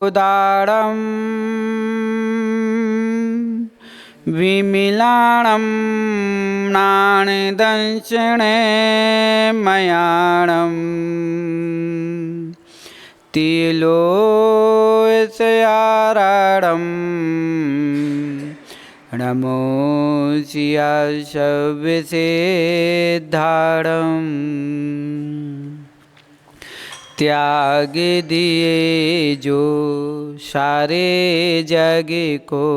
उदारं विमिलाणं नाणदंशिणे मयाणं तिलोस्याराडं नमोऽस्याशविषेद्धारम् त्याग दिए जो सारे जग को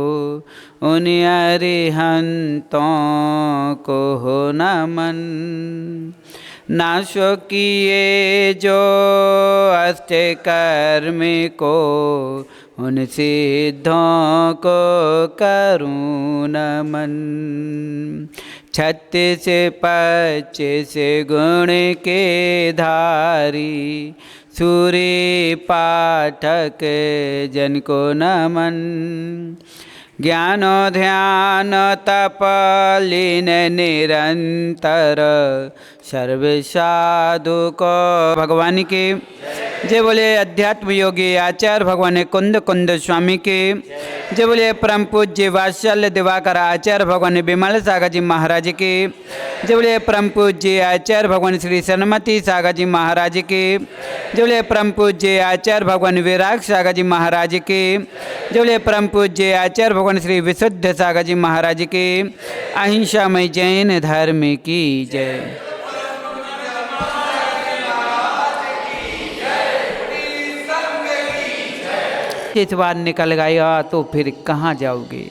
उन अरिहंतों को हो नमन। नाशो किए जो अष्ट कर्म को उन सिद्धों को करूँ नमन। 36 25 गुण के धारी सूर्य पाठक जन को नमन। ज्ञानो ध्यान तप लीन निरंतर सर्व साधु को भगवान के जय बोले। अध्यात्म योगी आचार्य भगवान कुंद कुंद स्वामी के जय बोले। परम पूज्य वात्सल्य दिवाकर आचार्य भगवान विमल सागर जी महाराज के जय बोले। परम पूज्य आचार्य भगवान श्री सन्मति सागर जी महाराज के जय बोले। परम पूज्य आचार्य भगवान विराग सागर जी महाराज के जय बोले। परम पूज्य आचार्य भगवान श्री विशुद्ध सागर जी महाराज के अहिंसामय जैन धर्म की जय। इस बार निकल गया तो फिर कहाँ जाओगे।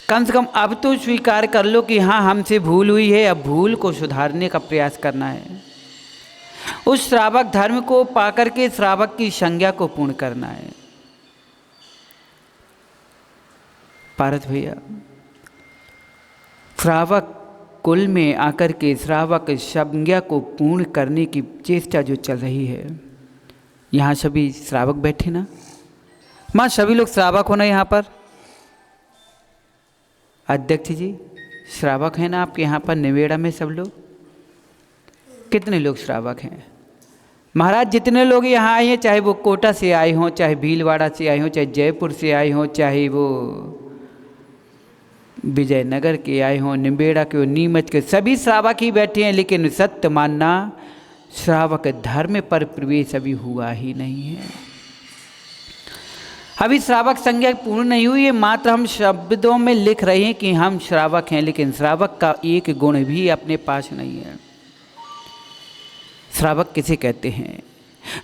कम से कम अब तो स्वीकार कर लो कि हाँ हमसे भूल हुई है, अब भूल को सुधारने का प्रयास करना है। उस श्रावक धर्म को पाकर के श्रावक की संज्ञा को पूर्ण करना है। पारस भैया, श्रावक कुल में आकर के श्रावक संज्ञा को पूर्ण करने की चेष्टा जो चल रही है, यहाँ सभी श्रावक बैठे ना माँ, सभी लोग श्रावक हो ना यहाँ पर। अध्यक्ष जी श्रावक हैं ना आपके यहाँ पर निवेड़ा में सब लोग? कितने लोग श्रावक हैं महाराज? जितने लोग यहाँ आए हैं, चाहे वो कोटा से आए हों, चाहे भीलवाड़ा से आए हों, चाहे जयपुर से आए हों, चाहे वो विजयनगर के आए हों, निवेड़ा के, नीमच के, सभी श्रावक ही बैठे हैं। लेकिन सत्य मानना, श्रावक धर्म पर प्रवेश अभी हुआ ही नहीं है। अभी श्रावक संज्ञा पूर्ण नहीं हुई है। मात्र हम शब्दों में लिख रहे हैं कि हम श्रावक हैं, लेकिन श्रावक का एक गुण भी अपने पास नहीं है। श्रावक किसे कहते हैं?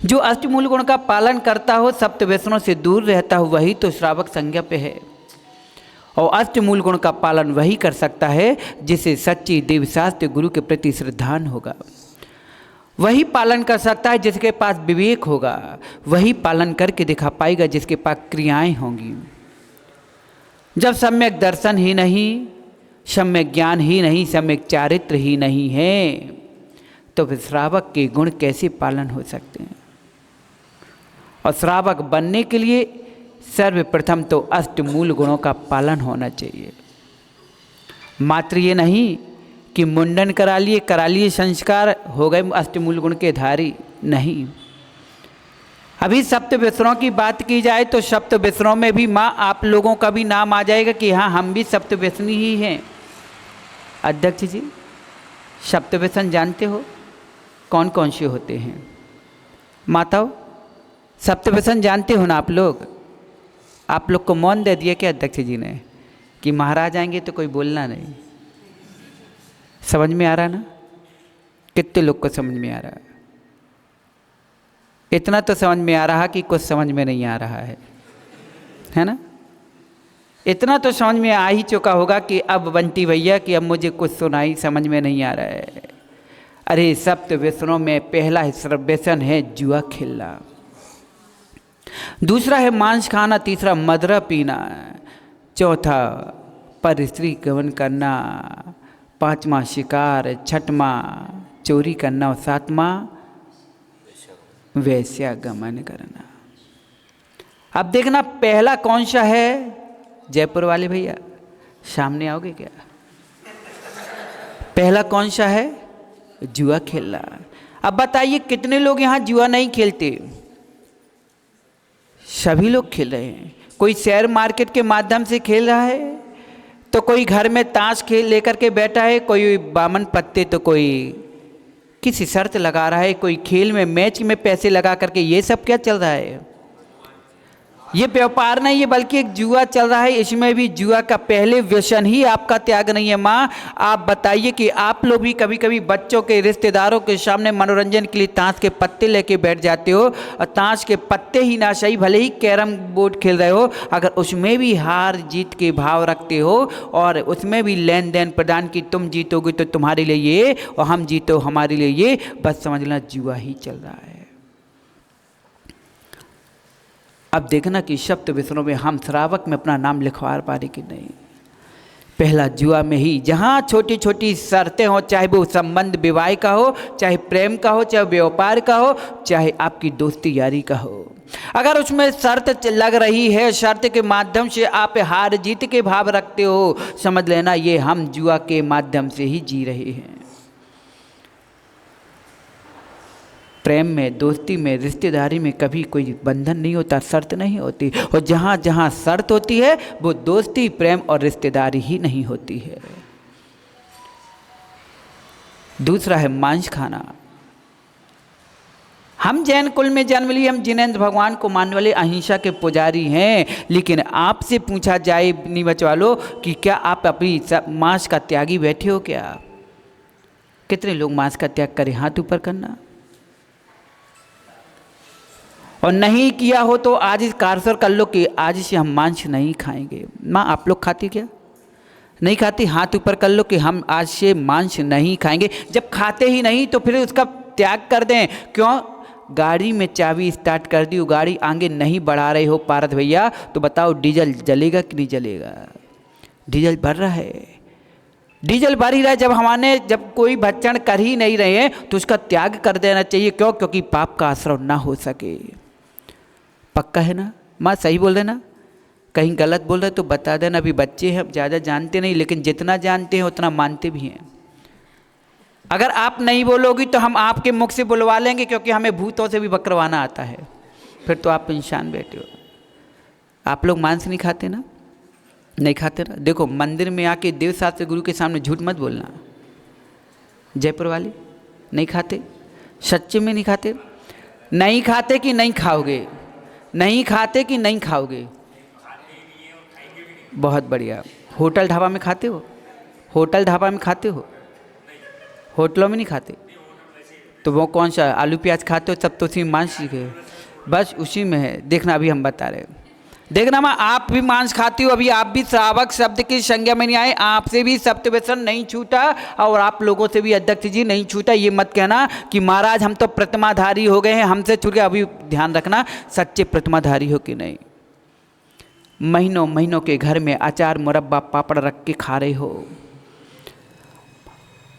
जो अष्टमूल गुण का पालन करता हो, सप्त व्यसनों से दूर रहता हो, वही तो श्रावक संज्ञा पे है। और अष्टमूल गुण का पालन वही कर सकता है जिसे सच्ची देवशास्त्र गुरु के प्रति श्रद्धान होगा। वही पालन कर सकता है जिसके पास विवेक होगा। वही पालन करके दिखा पाएगा जिसके पास क्रियाएं होंगी। जब सम्यक दर्शन ही नहीं, सम्यक ज्ञान ही नहीं, सम्यक चारित्र ही नहीं है, तो फिर श्रावक के गुण कैसे पालन हो सकते हैं? और श्रावक बनने के लिए सर्वप्रथम तो अष्टमूल गुणों का पालन होना चाहिए। मात्र ये नहीं कि मुंडन करा लिए संस्कार हो गए अष्टमूल गुण के धारी, नहीं। अभी सप्त व्यसनों की बात की जाए तो सप्त व्यसनों में भी माँ आप लोगों का भी नाम आ जाएगा कि हाँ हम भी सप्त व्यसनी ही हैं। अध्यक्ष जी सप्त व्यसन जानते हो कौन कौन से होते हैं? माताओं सप्त व्यसन जानते हो ना आप लोग? आप लोग को मौन दे दिया क्या अध्यक्ष जी ने कि महाराज आएंगे तो कोई बोलना नहीं? समझ में आ रहा ना? कितने लोग को समझ में आ रहा है? इतना तो समझ में आ रहा कि कुछ समझ में नहीं आ रहा है ना? इतना तो समझ में आ ही चुका होगा कि अब बंटी भैया कि अब मुझे कुछ सुनाई समझ में नहीं आ रहा है। अरे सप्त व्यसनों में पहला व्यसन है जुआ खेलना, दूसरा है मांस खाना, तीसरा मदरा पीना, चौथा पर स्त्री गमन करना, पांचवा शिकार, छठवा चोरी करना और सातवां वैश्यागमन करना। अब देखना पहला कौन सा है? जयपुर वाले भैया सामने आओगे क्या? पहला कौन सा है? जुआ खेलना। अब बताइए कितने लोग यहाँ जुआ नहीं खेलते? सभी लोग खेल रहे हैं। कोई शेयर मार्केट के माध्यम से खेल रहा है, तो कोई घर में ताश खेल लेकर के बैठा है, कोई बामन पत्ते, तो कोई किसी शर्त लगा रहा है, कोई खेल में मैच में पैसे लगा करके। ये सब क्या चल रहा है? ये व्यापार नहीं है बल्कि एक जुआ चल रहा है। इसमें भी जुआ का पहले व्यसन ही आपका त्याग नहीं है। माँ, आप बताइए कि आप लोग भी कभी कभी बच्चों के, रिश्तेदारों के सामने मनोरंजन के लिए ताश के पत्ते लेके बैठ जाते हो, और ताश के पत्ते ही ना सही, भले ही कैरम बोर्ड खेल रहे हो, अगर उसमें भी हार जीत के भाव रखते हो और उसमें भी लेन देन प्रदान की, तुम जीतोगे तो तुम्हारे लिए ये और हम जीतो हमारे लिए ये, बस समझ लेना जुआ ही चल रहा है। अब देखना कि सप्त व्यसनों में हम श्रावक में अपना नाम लिखवा पा रहे कि नहीं। पहला जुआ में ही, जहाँ छोटी छोटी शर्तें हो, चाहे वो संबंध विवाह का हो, चाहे प्रेम का हो, चाहे व्यापार का हो, चाहे आपकी दोस्ती यारी का हो, अगर उसमें शर्त लग रही है, शर्त के माध्यम से आप हार जीत के भाव रखते हो, समझ लेना ये हम जुआ के माध्यम से ही जी रहे हैं। प्रेम में, दोस्ती में, रिश्तेदारी में कभी कोई बंधन नहीं होता, शर्त नहीं होती, और जहाँ जहाँ शर्त होती है वो दोस्ती, प्रेम और रिश्तेदारी ही नहीं होती है। दूसरा है मांस खाना। हम जैन कुल में जन्म लिए, हम जिनेंद्र भगवान को मानने वाले अहिंसा के पुजारी हैं, लेकिन आपसे पूछा जाए नहीं बचवालो कि क्या आप अपनी मांस का त्यागी बैठे हो क्या? कितने लोग मांस का त्याग करें? हाथ ऊपर करना। और नहीं किया हो तो आज इस कारसर कर लो कि आज से हम मांस नहीं खाएंगे। माँ, आप लोग खाती क्या? नहीं खाती? हाथ ऊपर कर लो कि हम आज से मांस नहीं खाएंगे। जब खाते ही नहीं तो फिर उसका त्याग कर दें। क्यों? गाड़ी में चाबी स्टार्ट कर दी, गाड़ी आगे नहीं बढ़ा रहे हो पारस भैया, तो बताओ डीजल जलेगा कि नहीं जलेगा? डीजल भर रहा है, डीजल भर ही रहा है। जब कोई भक्षण कर ही नहीं रहे हैं तो उसका त्याग कर देना चाहिए। क्यों? क्योंकि पाप का आश्रय ना हो सके। पक्का है ना? माँ सही बोल रहे ना? कहीं गलत बोल रहे तो बता देना। अभी बच्चे हैं, ज़्यादा जानते नहीं, लेकिन जितना जानते हैं उतना मानते भी हैं। अगर आप नहीं बोलोगी तो हम आपके मुख से बुलवा लेंगे, क्योंकि हमें भूतों से भी बकरवाना आता है। फिर तो आप इंसान बैठे हो। आप लोग मांस नहीं खाते ना? नहीं खाते ना? देखो, मंदिर में आके देव शास्त्र गुरु के सामने झूठ मत बोलना। जयपुर वाले नहीं खाते? सच्चे में नहीं खाते? नहीं खाते कि नहीं खाओगे? नहीं खाते कि नहीं खाओगे? बहुत बढ़िया। होटल ढाबा में खाते हो? होटल ढाबा में खाते हो? होटलों में नहीं खाते? तो वो कौन सा आलू प्याज खाते हो? सब तो उसी मांस सीखे, बस उसी में है। देखना, अभी हम बता रहे। देखना माँ, आप भी मांस खाती हो, अभी आप भी श्रावक शब्द की संज्ञा में नहीं आए, आपसे भी सप्त व्यसन नहीं छूटा, और आप लोगों से भी अध्यक्ष जी नहीं छूटा। ये मत कहना कि महाराज हम तो प्रतिमाधारी हो गए हैं, हमसे छूट गया। अभी ध्यान रखना, सच्चे प्रतिमाधारी हो कि नहीं। महीनों महीनों के घर में अचार, मुरब्बा, पापड़ रख के खा रहे हो।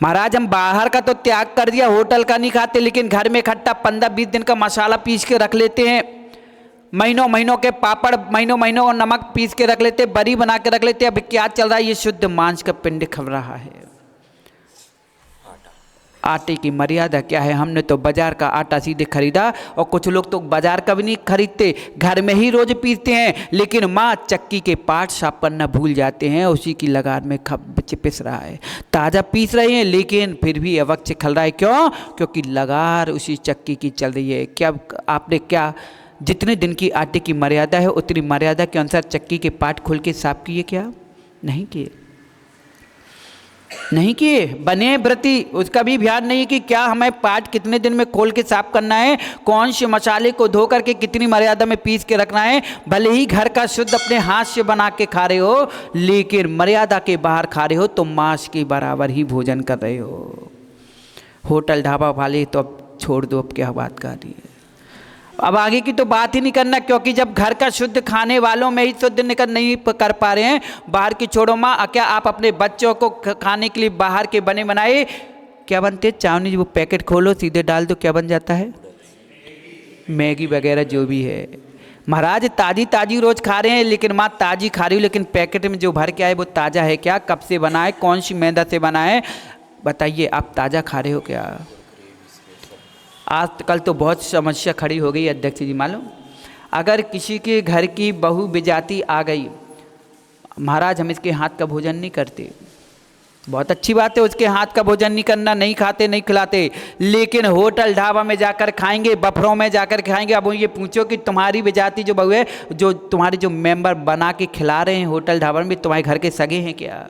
महाराज हम बाहर का तो त्याग कर दिया, होटल का नहीं खाते, लेकिन घर में इकट्ठा 15-20 दिन का मसाला पीस के रख लेते हैं। महीनों महीनों के पापड़, महीनों महीनों नमक पीस के रख लेते, बरी बना के रख लेते। अब क्या चल रहा है? ये शुद्ध मांस का पिंड खा रहा है। आटे की मर्यादा क्या है? हमने तो बाजार का आटा सीधे खरीदा, और कुछ लोग तो बाजार का भी नहीं खरीदते, घर में ही रोज पीसते हैं। लेकिन माँ चक्की के पार्ट साफ करना भूल जाते हैं, उसी की लगार में पिस रहा है। ताज़ा पीस रहे हैं लेकिन फिर भी अवक्ष खल रहा है। क्यों? क्योंकि लगार उसी चक्की की चल रही है। क्या आपने क्या जितने दिन की आटे की मर्यादा है उतनी मर्यादा के अनुसार चक्की के पार्ट खोल के साफ किए? क्या नहीं किए? नहीं किए। बने व्रती, उसका भी ध्यान नहीं कि क्या हमें पार्ट कितने दिन में खोल के साफ करना है, कौन से मसाले को धो करके कितनी मर्यादा में पीस के रखना है। भले ही घर का शुद्ध अपने हाथ से बना के खा रहे हो, लेकिन मर्यादा के बाहर खा रहे हो तो मांस के बराबर ही भोजन कर रहे हो। होटल ढाबा वाले तो अब छोड़ दो, अब क्या बात कर रही है। अब आगे की तो बात ही नहीं करना, क्योंकि जब घर का शुद्ध खाने वालों में ही शुद्ध निकल नहीं कर पा रहे हैं, बाहर की छोड़ो माँ। क्या आप अपने बच्चों को खाने के लिए बाहर के बने बनाए क्या बनते? चाउनीज वो पैकेट खोलो, सीधे डाल दो, क्या बन जाता है? मैगी वगैरह जो भी है। महाराज ताज़ी ताज़ी रोज़ खा रहे हैं, लेकिन माँ ताज़ी खा रही हूँ, लेकिन पैकेट में जो भर के आए वो ताज़ा है क्या? कब से बना है? कौन सी मैदा से बना है? बताइए, आप ताज़ा खा रहे हो क्या? आजकल तो बहुत समस्या खड़ी हो गई अध्यक्ष जी, मालूम। अगर किसी के घर की बहू बेजाती आ गई, महाराज हम इसके हाथ का भोजन नहीं करते, बहुत अच्छी बात है, उसके हाथ का भोजन नहीं करना, नहीं खाते नहीं खिलाते, लेकिन होटल ढाबा में जाकर खाएंगे, बफरों में जाकर खाएंगे। अब ये पूछो कि तुम्हारी बेजाती जो बहू है, जो तुम्हारे जो मेंबर बना के खिला रहे हैं होटल ढाबा में, तुम्हारे घर के सगे हैं क्या?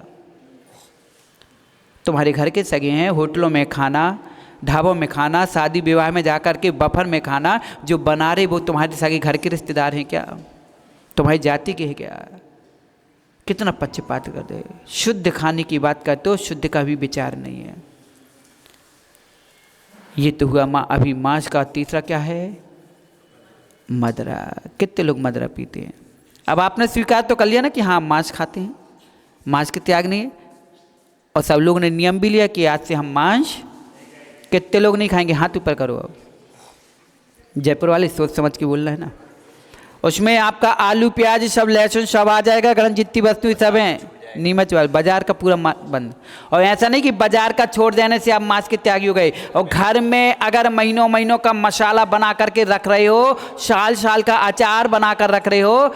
तुम्हारे घर के सगे हैं? होटलों में खाना, ढाबों में खाना, शादी विवाह में जाकर के बफर में खाना, जो बना रहे वो तुम्हारे सगे घर के रिश्तेदार हैं क्या? तुम्हारी जाति के हैं क्या? कितना पक्षपात कर दे। शुद्ध खाने की बात करते हो, शुद्ध का भी विचार नहीं है। ये तो हुआ अभी मांस का। तीसरा क्या है? मदरा। कितने लोग मदरा पीते हैं? अब आपने स्वीकार तो कर लिया ना कि हाँ मांस खाते हैं, मांस के त्याग नहीं है, और सब लोगों ने नियम भी लिया कि आज से हम मांस, कितने लोग नहीं खाएंगे? हाथ ऊपर करो। अब जयपुर वाले सोच समझ के बोलना है ना। उसमें आपका आलू प्याज सब लहसुन सब आ जाएगा, गरम जितनी वस्तु सब हैं, नीमच वाले बाजार का पूरा बंद। और ऐसा नहीं कि बाजार का छोड़ देने से आप मांस के त्यागी हो गए। और घर में अगर महीनों महीनों का मसाला बना करके रख रहे हो, साल साल का अचार बना कर रख रहे हो,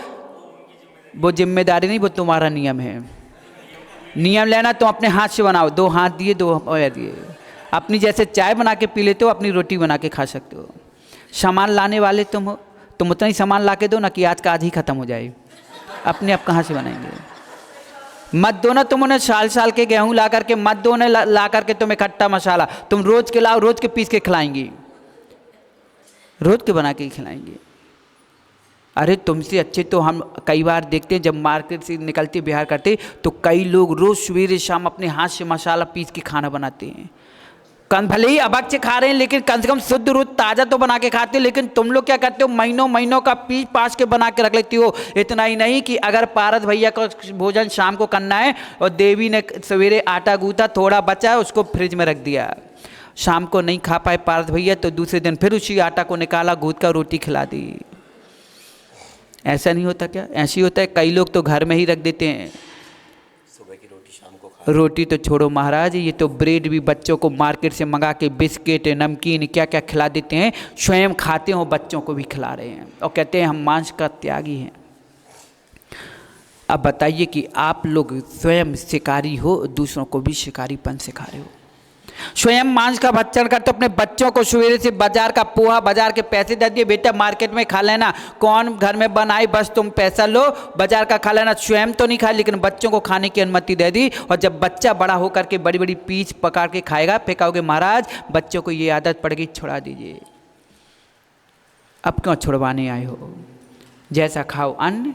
वो जिम्मेदारी नहीं, वो तुम्हारा नियम है। नियम लेना तो अपने हाथ से बनाओ, 2 हाथ दिए 2 पैर दिए। अपनी जैसे चाय बना के पी लेते हो, अपनी रोटी बना के खा सकते हो। सामान लाने वाले तुम हो, तुम उतना ही सामान ला के दो ना कि आज का आज ही खत्म हो जाए। अपने आप कहाँ से बनाएंगे? मत दो ना तुम उन्हें साल साल के गेहूं ला करके, मत दो उन्हें ला करके तुम इकट्ठा मसाला, तुम रोज के लाओ, रोज के पीस के खिलाएंगी, रोज के बना के खिलाएंगे। अरे तुमसे अच्छे तो हम कई बार देखते हैं, जब मार्केट से निकलते बिहार करते तो कई लोग रोज सवेरे शाम अपने हाथ से मसाला पीस के खाना बनाते हैं। भले ही अभक्ष खा रहे हैं, लेकिन कम से कम शुद्ध रोज ताज़ा तो बना के खाते हो। लेकिन तुम लोग क्या करते हो? महीनों महीनों का पीस पास के बना के रख लेती हो। इतना ही नहीं कि अगर पारस भैया का भोजन शाम को करना है और देवी ने सवेरे आटा गूंथा, थोड़ा बचा है उसको फ्रिज में रख दिया, शाम को नहीं खा पाए पारस भैया तो दूसरे दिन फिर उसी आटा को निकाला, गूंथ कर रोटी खिला दी। ऐसा नहीं होता क्या? ऐसे ही होता है। कई लोग तो घर में ही रख देते हैं, सुबह की रोटी शाम को खा। रोटी तो छोड़ो महाराज, ये तो ब्रेड भी बच्चों को मार्केट से मंगा के बिस्किट नमकीन क्या क्या खिला देते हैं, स्वयं खाते हो, बच्चों को भी खिला रहे हैं और कहते हैं हम मांस का त्यागी हैं। अब बताइए कि आप लोग स्वयं शिकारी हो, दूसरों को भी शिकारीपन सिखा रहे हो। स्वयं मांस का भक्षण करते, अपने बच्चों को सवेरे से बाजार का पोहा, बाजार के पैसे दे दिए, बेटा मार्केट में खा लेना, कौन घर में बनाई, बस तुम पैसा लो बाजार का खा लेना। स्वयं तो नहीं खाया, लेकिन बच्चों को खाने की अनुमति दे दी। और जब बच्चा बड़ा होकर के बड़ी बड़ी पीस पकाड़ के खाएगा, फिर कहोगे महाराज बच्चों को ये आदत पड़ गई, छुड़ा दीजिए। अब क्यों छुड़वाने आए हो? जैसा खाओ अन्न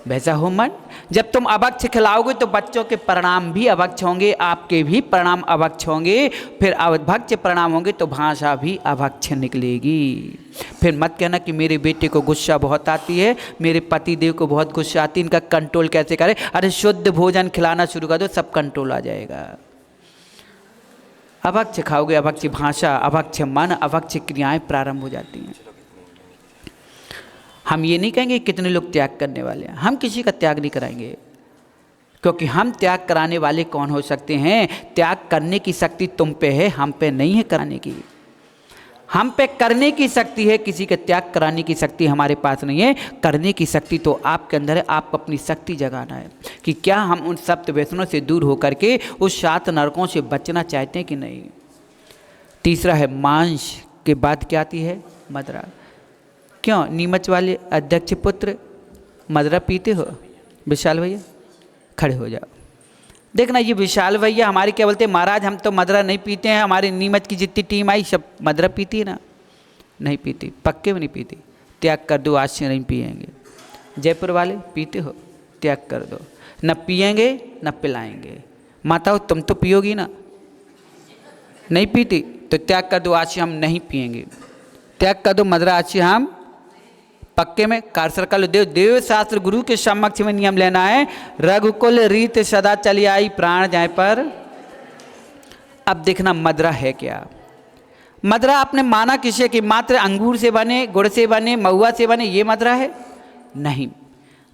वैसा हो मन। जब तुम अभक्ष खिलाओगे तो बच्चों के परिणाम भी अभक्ष होंगे, आपके भी परिणाम अभक्ष होंगे, फिर अभक्ष परिणाम होंगे तो भाषा भी अभक्ष निकलेगी। फिर मत कहना कि मेरे बेटे को गुस्सा बहुत आती है, मेरे पति देव को बहुत गुस्सा आती है, इनका कंट्रोल कैसे करें? अरे शुद्ध भोजन खिलाना शुरू कर दो, सब कंट्रोल आ जाएगा। अभक्ष खाओगे, अभक्ष भाषा, अभक्ष मन, अभक्ष क्रियाएं प्रारंभ हो जाती हैं। हम ये नहीं कहेंगे कितने लोग त्याग करने वाले हैं, हम किसी का त्याग नहीं कराएंगे, क्योंकि हम त्याग कराने वाले कौन हो सकते हैं? त्याग करने की शक्ति तुम पे है, हम पे नहीं है कराने की। हम पे करने की शक्ति है, किसी का त्याग कराने की शक्ति हमारे पास नहीं है। करने की शक्ति तो आपके अंदर है, आपको अपनी शक्ति जगाना है कि क्या हम उन सप्त व्यसनों से दूर होकर के उस 7 नरकों से बचना चाहते हैं कि नहीं। तीसरा है मांस के बाद क्या आती है? मदरा। क्यों नीमच वाले अध्यक्ष पुत्र मदरा पीते हो? विशाल भैया खड़े हो जाओ। देखना ये विशाल भैया हमारे क्या बोलते हैं, महाराज हम तो मदरा नहीं पीते हैं, हमारी नीमच की जितनी टीम आई सब मदरा पीती है ना? नहीं पीती, पक्के में नहीं पीती। त्याग कर दो, आज से नहीं पिएंगे। जयपुर वाले पीते हो? त्याग कर दो, न पिएंगे न पिलाएंगे। माताओं तुम तो पियोगी ना? नहीं पीती तो त्याग कर दो, आज से हम नहीं पिएंगे। त्याग कर दो मदरा, आज से हम पक्के में कारसर कर लो। देव शास्त्र गुरु के समक्ष में नियम लेना है। रघुकुल रीत सदा चली आई, प्राण जाए पर। अब देखना मदरा है क्या। मदरा आपने माना किसे कि मात्र अंगूर से बने, गुड़ से बने, महुआ से बने, ये मदरा है? नहीं।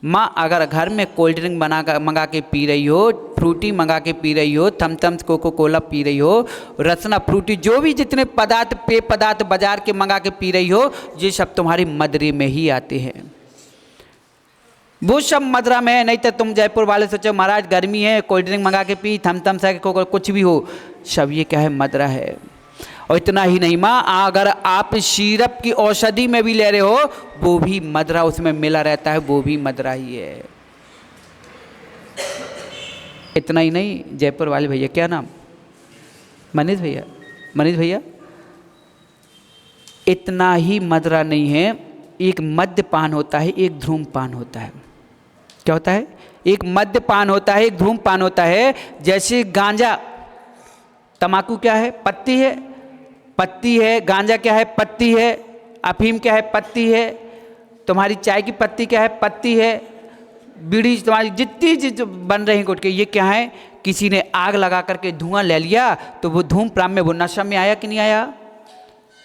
माँ अगर घर में कोल्ड ड्रिंक मंगा के पी रही हो, फ्रूटी मंगा के पी रही हो, थम्स कोको कोला पी रही हो, रसना फ्रूटी, जो भी जितने पदार्थ पेय पदार्थ बाजार के मंगा के पी रही हो, ये सब तुम्हारी मदरे में ही आते हैं। वो सब मदरा में है। नहीं तो तुम जयपुर वाले सोचो महाराज गर्मी है, कोल्ड ड्रिंक मंगा के पी, थम्स है, कोको कुछ भी हो, सब ये क्या है, मदरा है। और इतना ही नहीं माँ, अगर आप सिरप की औषधि में भी ले रहे हो, वो भी मदरा उसमें मिला रहता है, वो भी मदरा ही है। इतना ही नहीं, जयपुर वाले भैया, क्या नाम, मनीष भैया, मनीष भैया, इतना ही मदरा नहीं है, एक मद्यपान होता है, एक धूम्रपान होता है। क्या होता है? एक मद्यपान होता है, एक धूम्रपान होता है। जैसे गांजा, तमाकू क्या है? पत्ती है, पत्ती है। गांजा क्या है? पत्ती है। अफीम क्या है? पत्ती है। तुम्हारी चाय की पत्ती क्या है? पत्ती है। बीड़ी, तुम्हारी जितनी चीज बन रही गुटके, ये क्या है? किसी ने आग लगा करके धुआं ले लिया, तो वो धूम्रपान में, वो नशा में आया कि नहीं आया?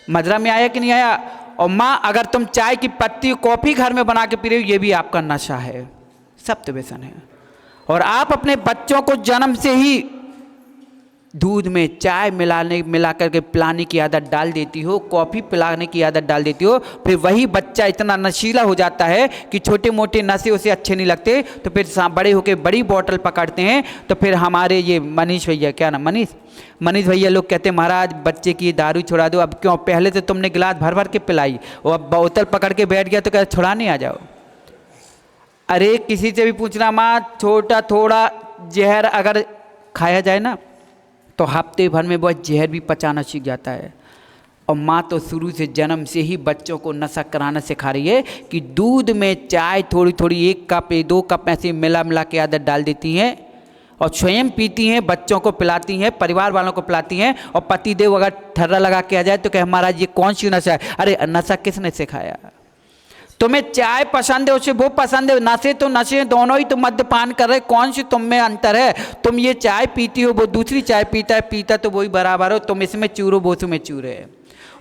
मदरा में आया कि नहीं आया? और माँ अगर तुम चाय की पत्ती कॉफ़ी घर में बना के पी रहे हो, ये भी आपका नशा है, सप्त व्यसन है। और आप अपने बच्चों को जन्म से ही दूध में चाय मिला करके पिलाने की आदत डाल देती हो, कॉफ़ी पिलाने की आदत डाल देती हो, फिर वही बच्चा इतना नशीला हो जाता है कि छोटे मोटे नशे उसे अच्छे नहीं लगते, तो फिर बड़े होकर बड़ी बोतल पकड़ते हैं। तो फिर हमारे ये मनीष भैया, क्या नाम, मनीष भैया लोग कहते हैं महाराज बच्चे की दारू छुड़ा दो। अब क्यों? पहले तो तुमने गिलास भर भर के पिलाई, और अब बोतल पकड़ के बैठ गया तो क्या छुड़ाने आ जाओ? अरे किसी से भी पूछना माँ, छोटा थोड़ा जहर अगर खाया जाए ना, तो हफ्ते भर में बहुत जहर भी पचाना सीख जाता है। और माँ तो शुरू से जन्म से ही बच्चों को नशा कराना सिखा रही है कि दूध में चाय थोड़ी थोड़ी, 1 कप 2 कप ऐसे मिला के आदत डाल देती हैं, और स्वयं पीती हैं, बच्चों को पिलाती हैं, परिवार वालों को पिलाती हैं। और पतिदेव अगर ठर्रा लगा के आ जाए तो कहे महाराज ये कौन सी नशा है? अरे नशा किसने सिखाया? तुम्हें चाय पसंद है, उसे वो पसंद है, नशे तो नशे दोनों ही तो मद्यपान कर रहे, कौन सी तुम में अंतर है? तुम ये चाय पीती हो, वो दूसरी चाय पीता तो वही बराबर हो। तुम इसमें चूर हो, वो उसमें चूर है।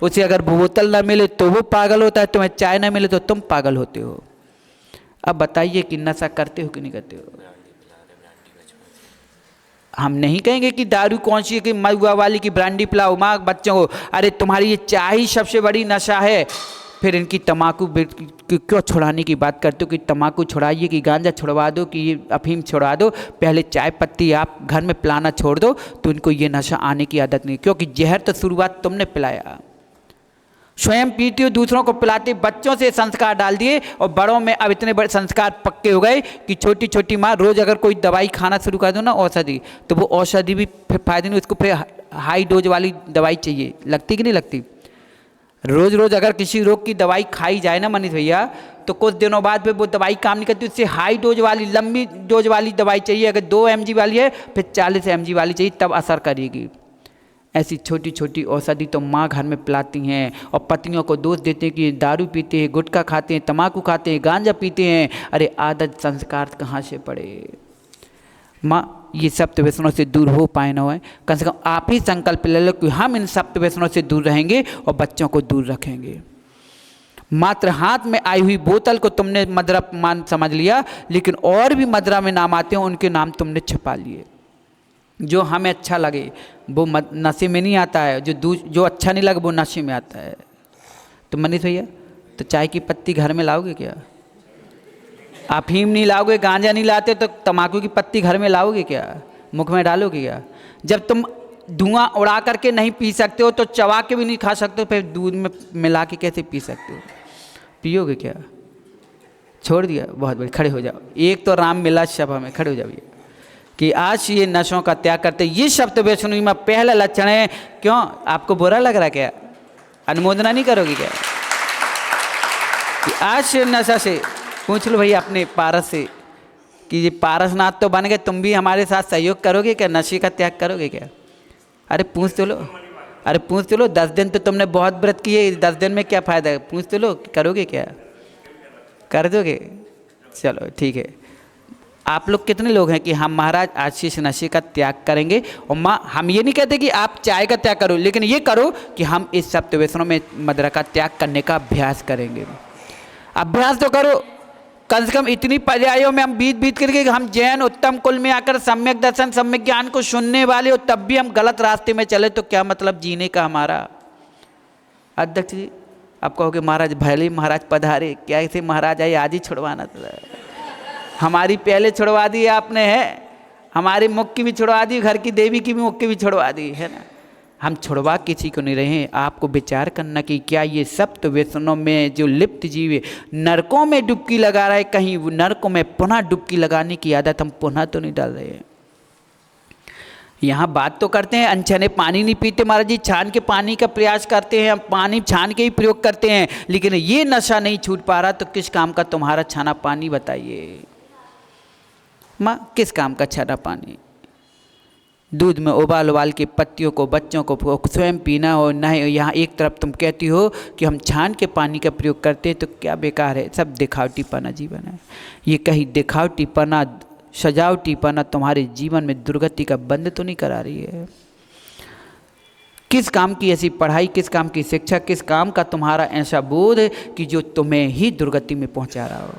उसे अगर बोतल ना मिले तो वो पागल होता है, तुम्हें चाय ना मिले तो तुम पागल होते हो। अब बताइए कि नशा करते हो कि नहीं करते हो? हम नहीं कहेंगे कि दारू कौन सी है, कि महुआ वाली की ब्रांडी पिलाओ माँ बच्चों को। अरे तुम्हारी ये चाय ही सबसे बड़ी नशा है। फिर इनकी तम्बाकू क्यों छुड़ाने की बात करते हो कि तम्बाकू छुड़ाइए, कि गांजा छुड़वा दो, कि ये अफीम छुड़वा दो। पहले चाय पत्ती आप घर में पिलाना छोड़ दो, तो इनको ये नशा आने की आदत नहीं। क्योंकि जहर तो शुरुआत तुमने पिलाया, स्वयं पीती हो, दूसरों को पिलाते, बच्चों से संस्कार डाल दिए। और बड़ों में अब इतने बड़े संस्कार पक्के हो गए कि छोटी छोटी माँ रोज़ अगर कोई दवाई खाना शुरू कर दो ना, औषधि, तो वो औषधि भी फिर फायदे नहीं, उसको फिर हाई डोज वाली दवाई चाहिए। लगती कि नहीं लगती? रोज़ रोज़ अगर किसी रोग की दवाई खाई जाए ना मनीष भैया, तो कुछ दिनों बाद फिर वो दवाई काम नहीं करती, उससे हाई डोज वाली, लंबी डोज वाली दवाई चाहिए। अगर 2 mg वाली है, फिर 40 mg वाली चाहिए, तब असर करेगी। ऐसी छोटी छोटी औषधि तो माँ घर में पिलाती हैं, और पतियों को दोष देते हैं कि दारू पीते हैं, गुटखा खाते हैं, तम्बाकू खाते हैं, गांजा पीते हैं। अरे आदत संस्कार कहाँ से पड़े? माँ ये सप्त व्यसनों से दूर हो पाए ना होए, कम से कम आप ही संकल्प ले लो कि हम इन सप्त व्यसनों से दूर रहेंगे और बच्चों को दूर रखेंगे। मात्र हाथ में आई हुई बोतल को तुमने मदरा मान समझ लिया, लेकिन और भी मदरा में नाम आते हैं, उनके नाम तुमने छुपा लिए। जो हमें अच्छा लगे वो नशे में नहीं आता है, जो अच्छा नहीं लगे वो नशे में आता है। तो मनीष भैया, तो चाय की पत्ती घर में लाओगे क्या? अफीम नहीं लाओगे, गांजा नहीं लाते, तो तम्बाकू की पत्ती घर में लाओगे क्या? मुख में डालोगे क्या? जब तुम धुआं उड़ा करके नहीं पी सकते हो, तो चबा के भी नहीं खा सकते हो, फिर दूध में मिला के कैसे पी सकते हो? पियोगे क्या? छोड़ दिया, बहुत बड़ी। खड़े हो जाओ, एक तो राम मिला सब हमें। खड़े हो जाइए कि आज ये नशों का त्याग करते। ये शब्द वैष्णवी में पहला लक्षण है। क्यों आपको बुरा लग रहा है क्या? अनुमोदना नहीं करोगे क्या कि आज से नशा से? पूछ लो भैया अपने पारस से कि ये पारसनाथ तो बन गए, तुम भी हमारे साथ सहयोग करोगे क्या? नशे का त्याग करोगे क्या? अरे पूछ तो लो, अरे पूछ तो लो। 10 दिन तो तुमने बहुत व्रत किए, 10 दिन में क्या फ़ायदा है? पूछ तो लो, करोगे क्या? कर दोगे? चलो ठीक है। आप लोग कितने लोग हैं कि हम महाराज आज से इस नशे का त्याग करेंगे? और माँ हम ये नहीं कहते कि आप चाय का त्याग करो, लेकिन ये करो कि हम इस सप्त व्यसनों में मदिरा का त्याग करने का अभ्यास करेंगे। अभ्यास तो करो। कम से कम इतनी पर्यायों में हम बीत बीत करके हम जैन उत्तम कुल में आकर सम्यक दर्शन सम्यक ज्ञान को सुनने वाले हो, तब भी हम गलत रास्ते में चले तो क्या मतलब जीने का हमारा। अध्यक्ष जी आप कहोगे महाराज भले महाराज पधारे, क्या ऐसे महाराज आए आज ही छुड़वाना था। हमारी पहले छुड़वा दी आपने, है हमारे मुख की भी छुड़वा दी, घर की देवी की भी मुख की भी छुड़वा दी, है ना। हम छुड़वा किसी को नहीं रहे हैं। आपको विचार करना कि क्या ये सप्त व्यसनों में जो लिप्त जीव नरकों में डुबकी लगा रहा है, कहीं नरकों में पुनः डुबकी लगाने की आदत हम पुनः तो नहीं डाल रहे हैं। यहाँ बात तो करते हैं अनछने पानी नहीं पीते महाराज जी, छान के पानी का प्रयास करते हैं, हम पानी छान के ही प्रयोग करते हैं, लेकिन ये नशा नहीं छूट पा रहा तो किस काम का तुम्हारा छाना पानी बताइए माँ, किस काम का छाना पानी। दूध में उबाल उबाल के पत्तियों को बच्चों को स्वयं पीना और न यहाँ एक तरफ तुम कहती हो कि हम छान के पानी का प्रयोग करते हैं, तो क्या बेकार है। सब दिखावटीपना जीवन है। ये कहीं दिखावटीपना सजावटीपना तुम्हारे जीवन में दुर्गति का बंद तो नहीं करा रही है। किस काम की ऐसी पढ़ाई, किस काम की शिक्षा, किस काम का तुम्हारा ऐसा बोध कि जो तुम्हें ही दुर्गति में पहुंचा रहा हो।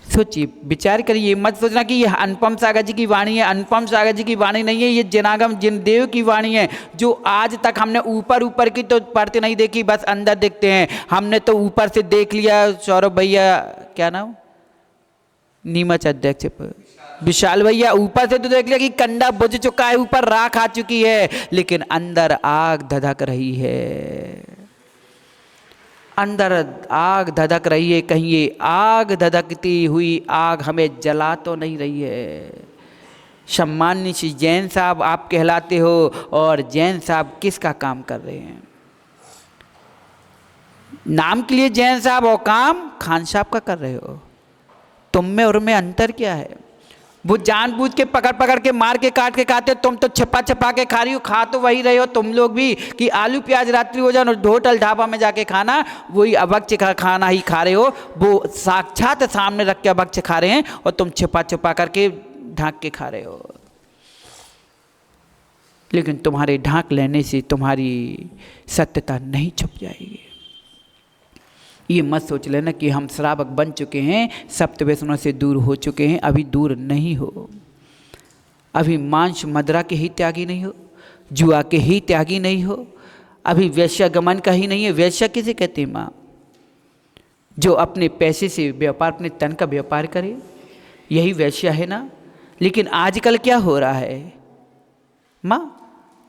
सोचिए, विचार करिए, मत सोचना कि ये अनुपम सागर जी की वाणी है। अनुपम सागर जी की वाणी नहीं है, ये जिनागम जिनदेव की वाणी है, जो आज तक हमने ऊपर ऊपर की तो पढ़ते नहीं देखी, बस अंदर देखते हैं। हमने तो ऊपर से देख लिया, सौरभ भैया क्या नाम, नीमच अध्यक्ष विशाल भैया, ऊपर से तो देख लिया कि कंडा बुझ चुका है, ऊपर राख आ चुकी है, लेकिन अंदर आग धधक रही है। अंदर आग धधक रही है। कहीं ये आग धधकती हुई आग हमें जला तो नहीं रही है। सम्मान्य श्री जैन साहब आप कहलाते हो, और जैन साहब किसका काम कर रहे हैं। नाम के लिए जैन साहब और काम खान साहब का कर रहे हो। तुम में और में अंतर क्या है। वो जानबूझ के पकड़ पकड़ के मार के काट के खाते, तुम तो छिपा छिपा के खा रही हो। खा तो वही रहे हो तुम लोग भी कि आलू प्याज रात्रि भोजन और होटल ढाबा में जाके खाना, वही अभक्ष का खाना ही खा रहे हो। वो साक्षात सामने रख के अभक्ष खा रहे हैं और तुम छिपा छिपा करके ढांक के खा रहे हो। लेकिन तुम्हारे ढांक लेने से तुम्हारी सत्यता नहीं छुप जाएगी। ये मत सोच लेना कि हम श्रावक बन चुके हैं, सप्त व्यसनों से दूर हो चुके हैं। अभी दूर नहीं हो। अभी मांस मदिरा के ही त्यागी नहीं हो, जुआ के ही त्यागी नहीं हो, अभी वैश्यागमन का ही नहीं है। वैश्या किसे कहते हैं माँ? जो अपने पैसे से व्यापार, अपने तन का व्यापार करे, यही वैश्या है ना। लेकिन आजकल क्या हो रहा है माँ,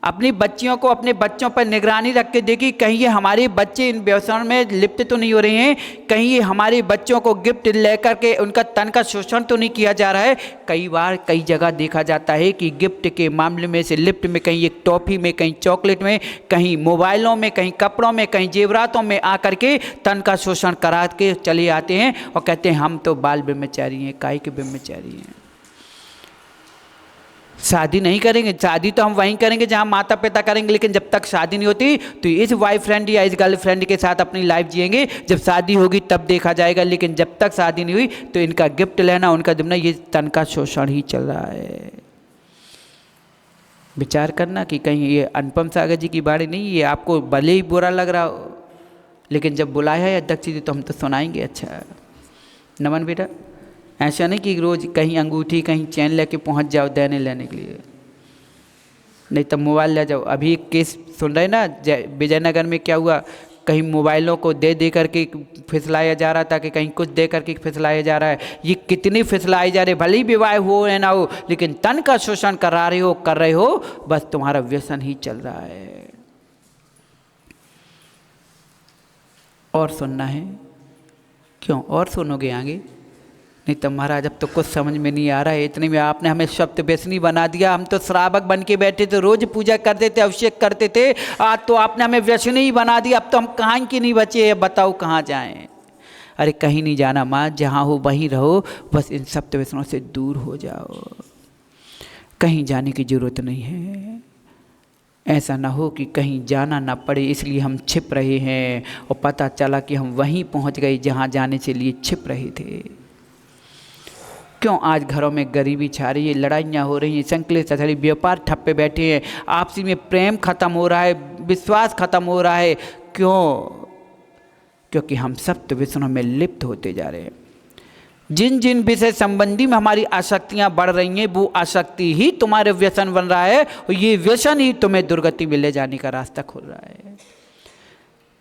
अपनी बच्चियों को, अपने बच्चों पर निगरानी रख के देखी, कहीं ये हमारे बच्चे इन व्यवसायों में लिप्त तो नहीं हो रहे हैं, कहीं ये हमारे बच्चों को गिफ्ट लेकर के उनका तन का शोषण तो नहीं किया जा रहा है। कई बार कई जगह देखा जाता है कि गिफ्ट के मामले में से लिप्ट में, कहीं एक टॉफ़ी में, कहीं चॉकलेट में, कहीं मोबाइलों में, कहीं कपड़ों में, कहीं जेवरातों में आकर के तन का शोषण करा के चले आते हैं और कहते हैं हम तो बाल ब्रह्मचारी हैं। काय के ब्रह्मचारी हैं? शादी नहीं करेंगे। शादी तो हम वहीं करेंगे जहां माता पिता करेंगे, लेकिन जब तक शादी नहीं होती तो इस वाइफ फ्रेंड या इस गर्लफ्रेंड के साथ अपनी लाइफ जिएंगे। जब शादी होगी तब देखा जाएगा, लेकिन जब तक शादी नहीं हुई तो इनका गिफ्ट लेना, उनका देना, ये तन का शोषण ही चल रहा है। विचार करना कि कहीं ये अनुपम सागर जी की बाणी नहीं, ये आपको भले ही बुरा लग रहा हो, लेकिन जब बुलाया है अध्यक्ष जी तो हम तो सुनाएंगे। अच्छा नमन बेटा, ऐसा नहीं कि रोज़ कहीं अंगूठी कहीं चैन लेके पहुंच जाओ देने लेने के लिए, नहीं तब मोबाइल ले जाओ। अभी एक केस सुन रहे ना विजयनगर में, क्या हुआ, कहीं मोबाइलों को दे दे करके फिसलाया जा रहा था, कि कहीं कुछ दे करके फिसलाया जा रहा है। ये कितनी फिसलाई जा रही, भले ही विवाह हो या ना हो, लेकिन तन का शोषण करा रहे हो, कर रहे हो, बस तुम्हारा व्यसन ही चल रहा है। और सुनना है क्यों? और सुनोगे आगे? नहीं तो महाराज अब तो कुछ समझ में नहीं आ रहा है। इतने में आपने हमें सप्त व्यसनी बना दिया। हम तो श्रावक बन के बैठे थे, रोज पूजा करते थे, अभिषेक करते थे, आज तो आपने हमें व्यसनी ही बना दिया। अब तो हम कहाँ की नहीं बचे हैं, बताओ कहाँ जाएं? अरे कहीं नहीं जाना माँ, जहाँ हो वहीं रहो, बस इन सप्त व्यसनों से दूर हो जाओ। कहीं जाने की जरूरत नहीं है। ऐसा ना हो कि कहीं जाना ना पड़े इसलिए हम छिप रहे हैं और पता चला कि हम वहीं पहुँच गए जहाँ जाने से लिए छिप रहे थे। क्यों आज घरों में गरीबी छा रही है, लड़ाइयाँ हो रही हैं, संकलित सथरी, व्यापार ठप पे बैठे हैं, आपसी में प्रेम खत्म हो रहा है, विश्वास खत्म हो रहा है। क्यों? क्योंकि हम सप्त व्यसनों में लिप्त होते जा रहे हैं। जिन जिन विषय संबंधी में हमारी आसक्तियां बढ़ रही हैं, वो आसक्ति ही तुम्हारे व्यसन बन रहा है, और ये व्यसन ही तुम्हें दुर्गति में ले जाने का रास्ता खोल रहा है।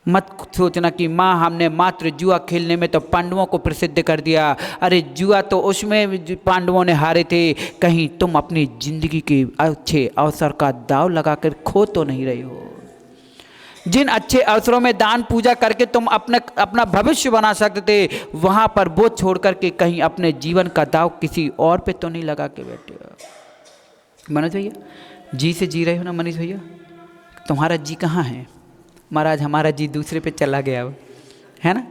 मत सोचना कि माँ हमने मात्र जुआ खेलने में तो पांडवों को प्रसिद्ध कर दिया। अरे जुआ तो उसमें पांडवों ने हारे थे, कहीं तुम अपनी जिंदगी के अच्छे अवसर का दाव लगाकर खो तो नहीं रहे हो। जिन अच्छे अवसरों में दान पूजा करके तुम अपना भविष्य बना सकते थे, वहाँ पर वो छोड़ करके कहीं अपने जीवन का दाव किसी और पे तो नहीं लगा के बैठे हो। मनोज भैया जी से जी रहे हो ना मनीष भैया? तुम्हारा जी कहाँ है? महाराज हमारा जी दूसरे पे चला गया है ना।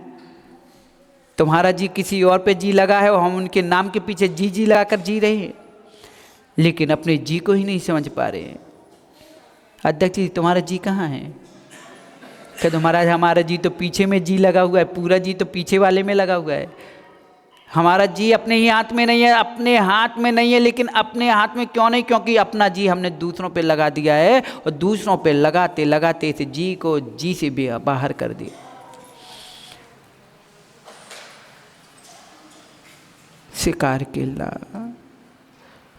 तुम्हारा जी किसी और पे जी लगा है और हम उनके नाम के पीछे जी लगा कर जी रहे हैं, लेकिन अपने जी को ही नहीं समझ पा रहे हैं। अध्यक्ष जी तुम्हारा जी कहाँ है? क्या तो महाराज हमारा जी तो पीछे में जी लगा हुआ है, पूरा जी तो पीछे वाले में लगा हुआ है। हमारा जी अपने ही हाथ में नहीं है, अपने हाथ में नहीं है, लेकिन अपने हाथ में क्यों नहीं? क्योंकि अपना जी हमने दूसरों पे लगा दिया है, और दूसरों पे लगाते लगाते इस जी को जी से भी बाहर कर दिया। शिकार किला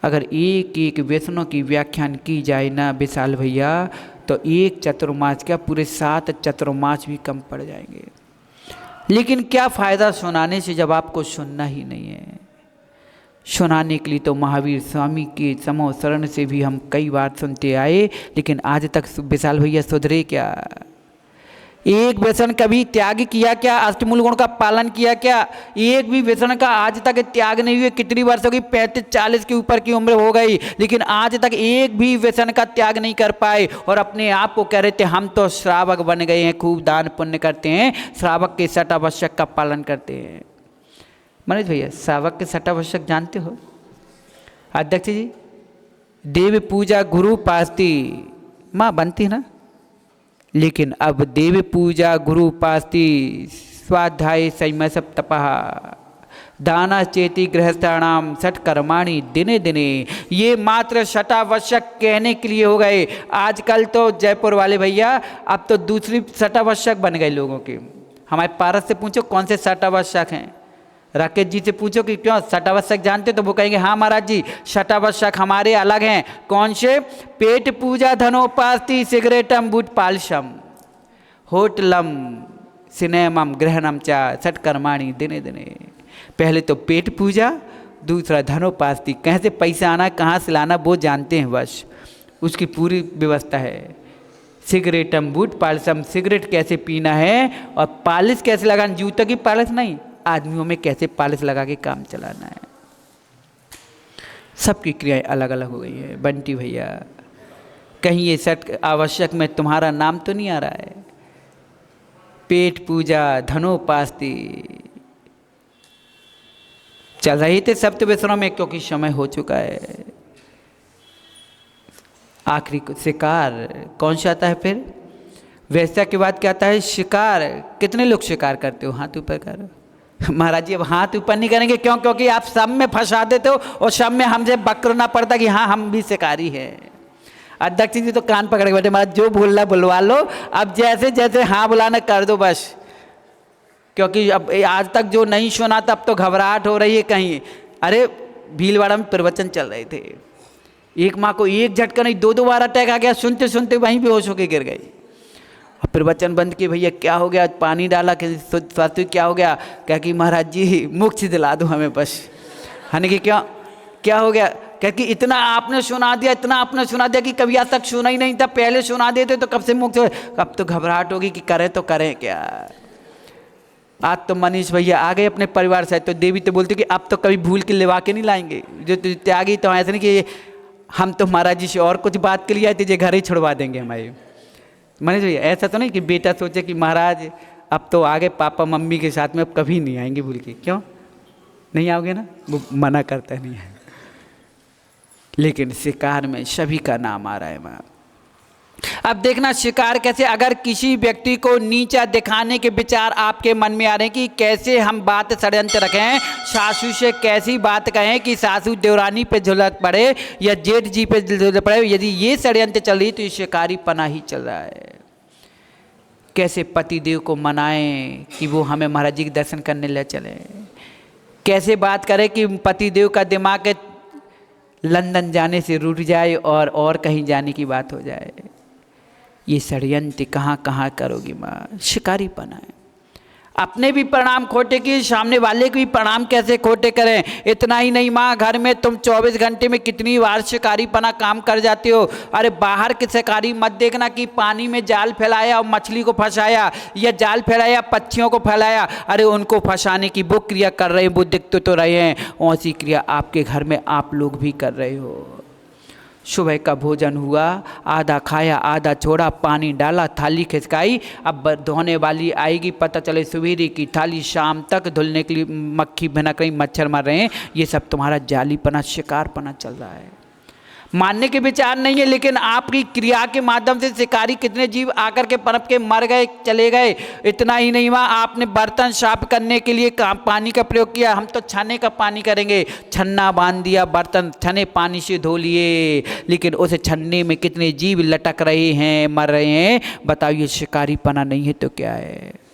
अगर एक एक व्यसनों की व्याख्यान की जाए ना विशाल भैया, तो एक चतुर्मास क्या पूरे 7 चतुर्मास भी कम पड़ जाएंगे। लेकिन क्या फ़ायदा सुनाने से जब आपको सुनना ही नहीं है। सुनाने के लिए तो महावीर स्वामी के समो शरण से भी हम कई बार सुनते आए, लेकिन आज तक विशाल भैया सुधरे क्या? एक व्यसन कभी त्याग किया क्या? अष्टमूल गुण का पालन किया क्या? एक भी व्यसन का आज तक त्याग नहीं हुए। कितनी वर्षों की 35-40 के ऊपर की उम्र हो गई, लेकिन आज तक एक भी व्यसन का त्याग नहीं कर पाए, और अपने आप को कह रहे थे हम तो श्रावक बन गए हैं, खूब दान पुण्य करते हैं, श्रावक के शतावश्यक का पालन करते हैं। मनीष भैया श्रावक के शतावश्यक जानते हो? अध्यक्ष जी देव पूजा गुरु पास्ती माँ बनती है ना, लेकिन अब देव पूजा गुरु उपास्ति स्वाध्याय संयम सब तपः दाना चेति गृहस्थानाम सठ कर्माणि दिने दिने, ये मात्र शतावश्यक कहने के लिए हो गए। आजकल तो जयपुर वाले भैया अब तो दूसरी शतावश्यक बन गए लोगों के। हमारे पारस से पूछो कौन से शतावश्यक हैं, राकेश जी से पूछो कि क्यों शतावश्यक जानते, तो वो कहेंगे हाँ महाराज जी शतावश्यक हमारे अलग हैं। कौन से? पेट पूजा धनोपास्ति सिगरेटम बूट पालशम होटलम सिनेमम ग्रहणम चा सठ कर्माणी दिने दिने। पहले तो पेट पूजा, दूसरा धनोपास्ति, कहाँ से पैसा आना कहाँ से लाना वो जानते हैं, बस उसकी पूरी व्यवस्था है। सिगरेटम बूट पालशम, सिगरेट कैसे पीना है और पालिश कैसे लगाना, जूतों की पालिश नहीं, आदमियों में कैसे पालिश लगा के काम चलाना है। सबकी क्रियाएं अलग अलग हो गई है। बंटी भैया कहीं ये सट आवश्यक में तुम्हारा नाम तो नहीं आ रहा है? पेट पूजा धनोपास्ति चल रही थे सप्त व्यसनों में, क्योंकि समय हो चुका है। आखिरी शिकार कौन सा आता है फिर? वैसा के बाद क्या आता है? शिकार। कितने लोग शिकार करते हो? हाथ ऊपर करो। महाराज जी अब हाथ ऊपर नहीं करेंगे, क्यों? क्योंकि आप सब में फंसा देते हो, और सब में हमसे बकरना पड़ता कि हाँ हम भी शिकारी हैं। अध्यक्ष जी तो कान पकड़ के बैठे, महाराज जो बोलना बुलवा लो, अब जैसे जैसे हाँ बुलाना कर दो बस, क्योंकि अब आज तक जो नहीं सुना था अब तो घबराहट हो रही है कहीं। अरे भीलवाड़ा में प्रवचन चल रहे थे, एक माँ को एक झटका नहीं 2 बार अटैक आ गया, सुनते सुनते वहीं बेहोश होकर गिर गई। और प्रवचन बंद किए, भैया क्या हो गया? पानी डाला कि स्वास्थ्य क्या हो गया? क्या कि महाराज जी मोक्ष दिला दो हमें बस। हने कि क्या हो गया? क्या कि इतना आपने सुना दिया, इतना आपने सुना दिया कि कभी आज तक सुना ही नहीं था, पहले सुना देते तो कब से मोक्ष। अब तो घबराहट होगी कि करें तो करें क्या। आज तो मनीष भैया आ गए अपने परिवार से, तो देवी तो बोलती कि अब तो कभी भूल के लिवा के नहीं लाएंगे, जो त्यागी तो ऐसे नहीं कि हम तो महाराज जी से और कुछ बात के लिए आए थे, घर ही छुड़वा देंगे हमारे। मनीष भैया ऐसा तो नहीं कि बेटा सोचे कि महाराज अब तो आगे पापा मम्मी के साथ में अब कभी नहीं आएंगे भूल के। क्यों नहीं आओगे ना? वो मना करता नहीं है, लेकिन शिकार में सभी का नाम आ रहा है माँ। अब देखना शिकार कैसे, अगर किसी व्यक्ति को नीचा दिखाने के विचार आपके मन में आ रहे हैं कि कैसे हम बात षड्यंत्र रखें, सासू से कैसी बात कहें कि सासू देवरानी पे झुलक पड़े या जेठ जी पे झुलक पड़े, यदि ये षड्यंत्र चल रही तो ये शिकारी पना ही चल रहा है। कैसे पतिदेव को मनाएं कि वो हमें महाराज जी के दर्शन करने ले चले, कैसे बात करें कि पतिदेव का दिमाग है लंदन जाने से रुक जाए और कहीं जाने की बात हो जाए। ये षड्यंत्र कहाँ कहाँ करोगी माँ, शिकारीपना है। अपने भी प्रणाम खोटे किए, सामने वाले के भी प्रणाम कैसे खोटे करें। इतना ही नहीं माँ, घर में तुम 24 घंटे में कितनी बार शिकारीपना काम कर जाते हो। अरे बाहर के शिकारी मत देखना कि पानी में जाल फैलाया और मछली को फंसाया, या जाल फैलाया पक्षियों को फैलाया, अरे उनको फंसाने की वो क्रिया कर रहे हैं, वो दिखते तो रहे हैं, वैसी क्रिया आपके घर में आप लोग भी कर रहे हो। सुबह का भोजन हुआ, आधा खाया आधा छोड़ा, पानी डाला, थाली खिसकाई, अब धोने वाली आएगी, पता चले सवेरे की थाली शाम तक धुलने के लिए मक्खी भिनक रही, मच्छर मर रहे हैं। ये सब तुम्हारा जालीपना शिकारपना चल रहा है। मानने के विचार नहीं है, लेकिन आपकी क्रिया के माध्यम से शिकारी कितने जीव आकर के पनप के मर गए, चले गए। इतना ही नहीं हुआ, आपने बर्तन साफ करने के लिए पानी का प्रयोग किया, हम तो छन्ने का पानी करेंगे, छन्ना बांध दिया, बर्तन छन्ने पानी से धो लिए, लेकिन उस छन्ने में कितने जीव लटक रहे हैं, मर रहे हैं। बताओ ये शिकारीपना नहीं है तो क्या है।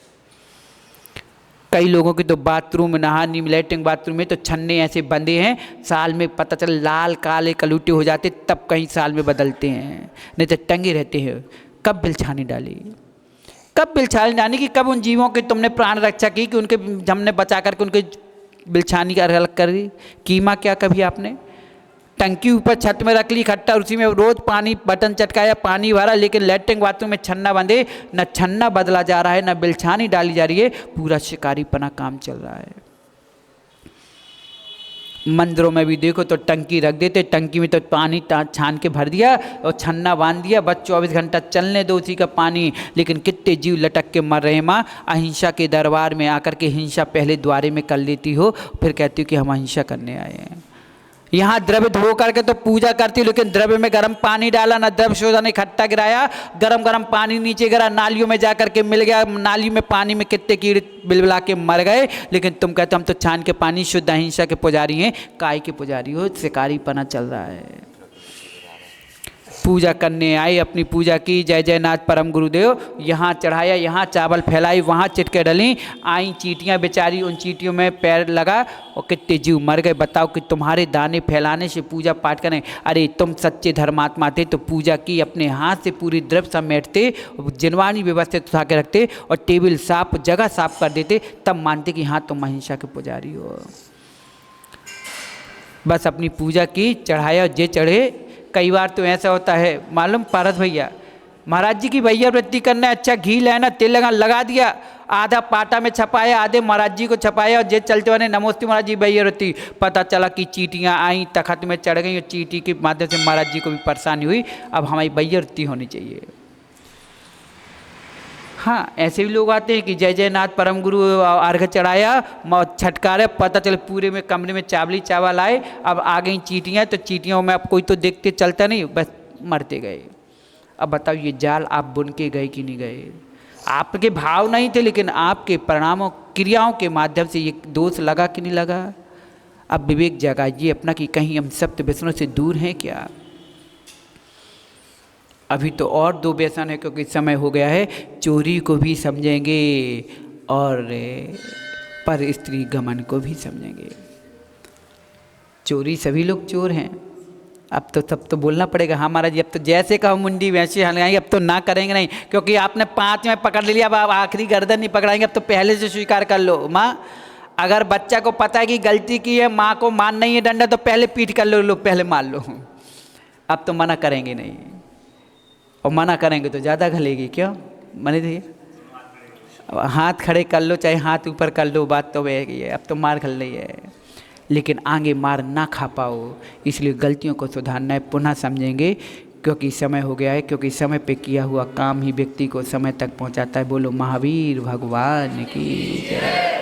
कई लोगों के तो बाथरूम में नहाने में, लैट्रिन बाथरूम में तो छन्ने ऐसे बंधे हैं, साल में पता चल लाल काले कलूटे हो जाते, तब कहीं साल में बदलते हैं, नहीं तो टंगे रहते हैं। कब बिलछानी डाली, कब बिलछानी डाली कि कब उन जीवों की तुमने प्राण रक्षा की कि उनके हमने बचा करके उनके बिलछानी का अलग कर दी। कीमा क्या कभी आपने टंकी ऊपर छत में रख ली इकट्ठा, उसी में रोज पानी बटन चटकाया, पानी भरा, लेकिन लैट्रिन बाथरूम में छन्ना बंधे, न छन्ना बदला जा रहा है, न बिलछानी डाली जा रही है, पूरा शिकारीपना काम चल रहा है। मंदिरों में भी देखो तो टंकी रख देते, टंकी में तो पानी छान के भर दिया और छन्ना बांध दिया, बस 24 घंटा चलने दो उसी का पानी, लेकिन कितने जीव लटक के मर रहे हैं। माँ, अहिंसा के दरबार में आकर के हिंसा पहले द्वारे में कर लेती हो, फिर कहती हो कि हम अहिंसा करने आए हैं। यहाँ द्रव्य धो करके तो पूजा करती, लेकिन द्रव्य में गर्म पानी डाला, ना द्रव्य शोधन इकट्ठा गिराया, गरम गरम पानी नीचे गिरा, नालियों में जा करके मिल गया, नाली में पानी में कितने कीड़े बिलबिला के मर गए, लेकिन तुम कहते हम तो छान के पानी, शुद्ध अहिंसा के पुजारी हैं। काय के पुजारी हो, शिकारीपना चल रहा है। पूजा करने आए, अपनी पूजा की, जय जयनाथ परम गुरुदेव, यहाँ चढ़ाया, यहाँ चावल फैलाई, वहाँ चिटके डली, आई चींटियाँ बेचारी, उन चींटियों में पैर लगा और कितने जीव मर गए। बताओ कि तुम्हारे दाने फैलाने से पूजा पाठ करें। अरे तुम सच्चे धर्मात्मा थे तो पूजा की, अपने हाथ से पूरी द्रव्य समेटते, जिनवानी व्यवस्थित उठा के रखते और टेबल साफ जगह साफ कर देते, तब मानते कि हाँ तुम अहिंसा के पुजारी हो। बस अपनी पूजा की, चढ़ाया, जे चढ़े। कई बार तो ऐसा होता है, मालूम पारस भैया, महाराज जी की भैया वृत्ति करना, अच्छा घी लेना, तेल लगा दिया, आधा पाटा में छपाया, आधे महाराज जी को छपाया, और जे चलते वाले नमस्ते महाराज जी भैया वृत्ति। पता चला कि चींटियाँ आई, तखत में चढ़ गई और चींटी के माध्यम से महाराज जी को भी परेशानी हुई। अब हमारी भैया वृत्ति होनी चाहिए। हाँ, ऐसे भी लोग आते हैं कि जय जयनाथ परम गुरु, अर्घ चढ़ाया, छटकारे, पता चले पूरे में कमरे में चावली चावल आए, अब आ गई चींटियाँ, तो चींटियों में अब कोई तो देखते चलता नहीं, बस मरते गए। अब बताओ ये जाल आप बुन के गए कि नहीं गए। आपके भाव नहीं थे, लेकिन आपके परिणामों क्रियाओं के माध्यम से ये दोष लगा कि नहीं लगा। अब विवेक जगाइए अपना कि कहीं हम सप्त व्यसनों से दूर हैं क्या। अभी तो और 2 व्यसन है, क्योंकि समय हो गया है। चोरी को भी समझेंगे और पर स्त्री गमन को भी समझेंगे। चोरी, सभी लोग चोर हैं। अब तो सब तो बोलना पड़ेगा, हाँ महाराज जी अब तो जैसे कहो मुंडी वैसे हलाएंगे, अब तो ना करेंगे नहीं, क्योंकि आपने 5 में पकड़ लिया, अब आखिरी गर्दन नहीं पकड़ाएंगे, अब तो पहले से स्वीकार कर लो। माँ, अगर बच्चा को पता है कि गलती की है, माँ को मान नहीं है डंडा, तो पहले पीठ कर लो, पहले मार लो। अब तो मना करेंगे नहीं, और मना करेंगे तो ज़्यादा घलेगी। क्यों मने भैया, हाथ खड़े कर लो, चाहे हाथ ऊपर कर लो, बात तो वह है। अब तो मार घल रही है, लेकिन आगे मार ना खा पाओ, इसलिए गलतियों को सुधारना है, पुनः समझेंगे, क्योंकि समय हो गया है। क्योंकि समय पे किया हुआ काम ही व्यक्ति को समय तक पहुंचाता है। बोलो महावीर भगवान की जय।